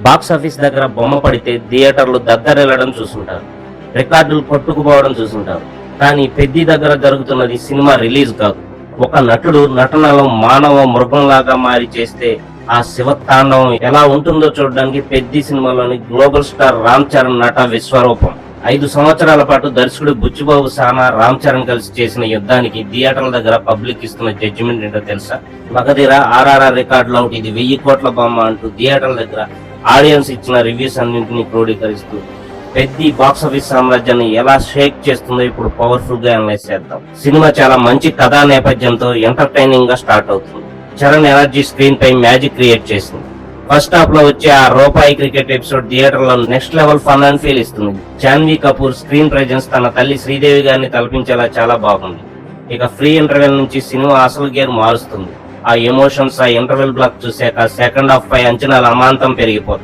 Box office దగ్గర బొమ్మ పడితే థియేటర్లు దద్దరెళ్లడం చూసుంటారు, రికార్డులు కొట్టుకుపోవడం చూసుంటారు. కానీ పెద్ది దగ్గర జరుగుతున్నది సినిమా రిలీజ్ కాదు. ఒక నటుడు నటనలో మానవ మృగంలాగా మారి చేస్తే ఆ శివతాండవం ఎలా ఉంటుందో చూడడానికి పెద్ది సినిమాలోని గ్లోబల్ స్టార్ రామ్ చరణ్ నట విశ్వరూపం. 5 సంవత్సరాల పాటు దర్శకుడు బుచ్చిబాబు సానా రామ్ చరణ్ కలిసి చేసిన యుద్ధానికి థియేటర్ల దగ్గర పబ్లిక్ ఇస్తున్న జడ్జిమెంట్ ఏంటో తెలుసా? మగధీర RRR రికార్డులు అవుట్, ఇది 1000 కోట్ల బొమ్మ అంటూ థియేటర్ల దగ్గర ఆడియన్స్ ఇచ్చిన రివ్యూస్ అన్నింటినీ క్రోడీకరిస్తూ పెద్ది బాక్స్ ఆఫీస్ సామ్రాజ్యాన్ని ఎలా షేక్ చేస్తుందో ఇప్పుడు పవర్ఫుల్ గా అనలైజ్ చేద్దాం. సినిమా చాలా మంచి కథా నేపథ్యంతో ఎంటర్టైనింగ్ గా స్టార్ట్ అవుతుంది. చరణ్ ఎనర్జీ స్క్రీన్ పై మ్యాజిక్ క్రియేట్ చేసింది. ఫస్ట్ హాఫ్ లో వచ్చే ఆ రూపాయి క్రికెట్ ఎపిసోడ్ థియేటర్ లో next level fun and feel ఇస్తుంది. జాన్వీ కపూర్ స్క్రీన్ ప్రెజెన్స్ తన తల్లి శ్రీదేవి గారిని తలపించేలా చాలా బాగుంది. ఇక ఫ్రీ ఇంటర్వెల్ నుంచి సినిమా అసలు గేర్ మారుస్తుంది. ఆ ఎమోషన్స్, ఆ ఇంటర్వెల్ బ్లాక్ చూసాక సెకండ్ హాఫ్ పై అంచనాలు అమాంతం పెరిగిపోతాయి.